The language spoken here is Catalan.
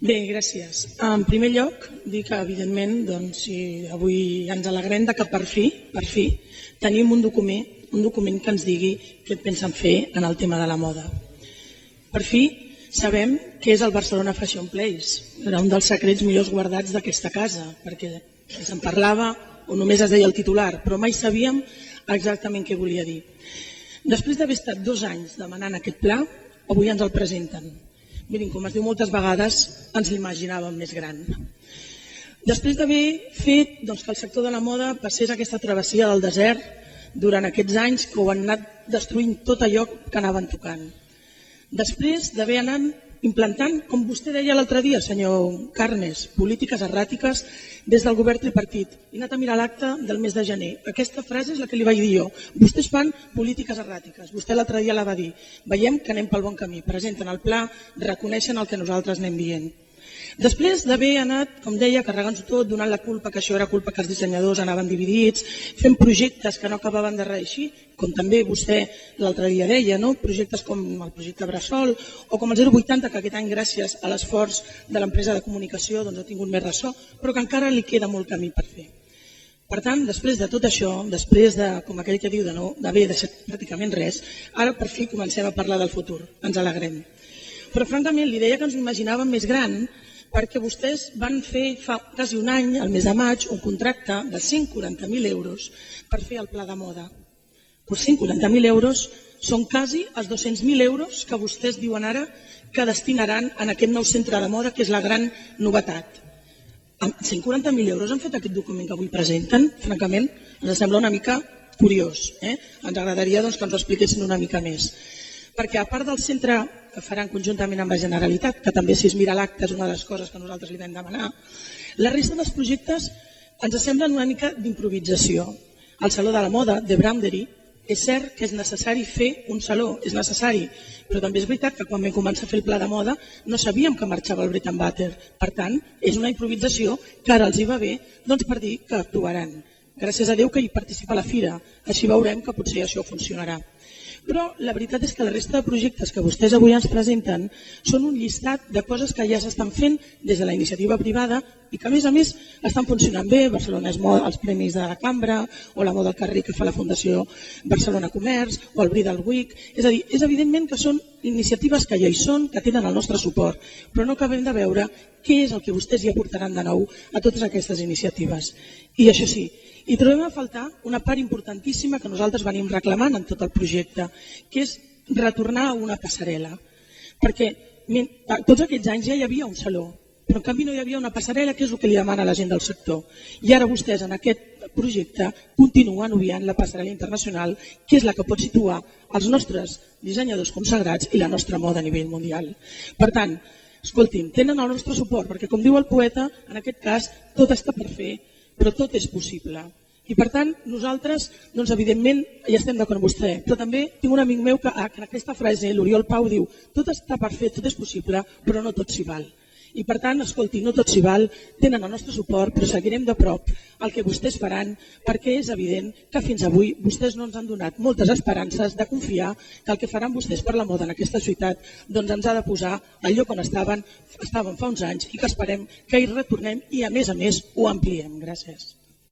Bé, gràcies. En primer lloc, dir que, evidentment, si avui ens alegrem que per fi, tenim un document que ens digui què pensen fer en el tema de la moda. Per fi sabem què és el Barcelona Fashion Place. Era un dels secrets millors guardats d'aquesta casa, perquè se'n parlava o només es deia el titular, però mai sabíem exactament què volia dir. Després d'haver estat 2 anys demanant aquest pla, avui ens el presenten. Mirin, com es diu moltes vegades, ens l'imaginàvem més gran. Després d'haver fet que el sector de la moda passés aquesta travessia del desert durant aquests anys que ho han anat destruint tot allò que anaven tocant. Després d'haver anat implantant, com vostè deia l'altre dia, senyor Carnes, polítiques erràtiques des del govern tripartit. He anat a mirar l'acte del mes de gener. Aquesta frase és la que li vaig dir jo. Vostès fan polítiques erràtiques. Vostè l'altre dia la va dir. Veiem que anem pel bon camí. Presenten el pla, reconeixen el que nosaltres anem dient. Després d'haver anat, com deia, carregant-ho tot, donant la culpa, que això era culpa que els dissenyadors anaven dividits, fent projectes que no acabaven de reeixir, com també vostè l'altre dia deia, projectes com el projecte Bressol o com el 080, que aquest any, gràcies a l'esforç de l'empresa de comunicació, ha tingut més ressò, però que encara li queda molt camí per fer. Per tant, després de tot això, després de, com aquell que diu, d'haver deixat pràcticament res, ara per fi comencem a parlar del futur. Ens alegrem. Però francament li deia que ens ho imaginàvem més gran perquè vostès van fer fa quasi un any, al mes de maig, un contracte de 140.000 euros per fer el pla de moda. Però 140.000 euros són quasi els 200.000 euros que vostès diuen ara que destinaran en aquest nou centre de moda, que és la gran novetat. Amb 140.000 euros han fet aquest document que avui presenten, francament, ens sembla una mica curiós. Ens agradaria que ens ho expliquessin una mica més. Perquè a part del centre que faran conjuntament amb la Generalitat, que també si es mira l'acte és una de les coses que nosaltres li vam demanar, la resta dels projectes ens semblen una mica d'improvisació. El Saló de la Moda, de Brandery, és cert que és necessari fer un saló, és necessari, però també és veritat que quan vam començar a fer el pla de moda no sabíem que marxava el Bread and Butter. Per tant, és una improvisació que ara els hi va bé per dir que actuaran. Gràcies a Déu que hi participa la Fira, així veurem que potser això funcionarà. Però la veritat és que la resta de projectes que vostès avui ens presenten són un llistat de coses que ja s'estan fent des de la iniciativa privada i que a més estan funcionant bé. Barcelona és moda, els premis de la Cambra, o la moda al carrer que fa la Fundació Barcelona Comerç, o el Bridal Week. És a dir, és evident que són iniciatives que ja hi són, que tenen el nostre suport, però no acabem de veure què és el que vostès hi aportaran de nou a totes aquestes iniciatives. I això sí, i trobem a faltar una part importantíssima que nosaltres venim reclamant en tot el projecte, que és retornar a una passarel·la. Perquè tots aquests anys ja hi havia un saló, però en canvi no hi havia una passarel·la, que és el que li demana la gent del sector. I ara vostès en aquest projecte continuen obviant la passarel·la internacional, que és la que pot situar els nostres dissenyadors consagrats i la nostra moda a nivell mundial. Per tant, escoltin, tenen el nostre suport, perquè com diu el poeta, en aquest cas tot està per fer, però tot és possible. I per tant, nosaltres, evidentment, ja estem d'acord amb vostè, però també tinc un amic meu que en aquesta frase, l'Oriol Pau, diu tot està per fer, tot és possible, però no tot s'hi val. I per tant, escolti, no tot s'hi val, tenen el nostre suport, però seguirem de prop el que vostès faran, perquè és evident que fins avui vostès no ens han donat moltes esperances de confiar que el que faran vostès per la moda en aquesta ciutat ens ha de posar al lloc on estàvem fa uns anys i que esperem que hi retornem i a més ho ampliem. Gràcies.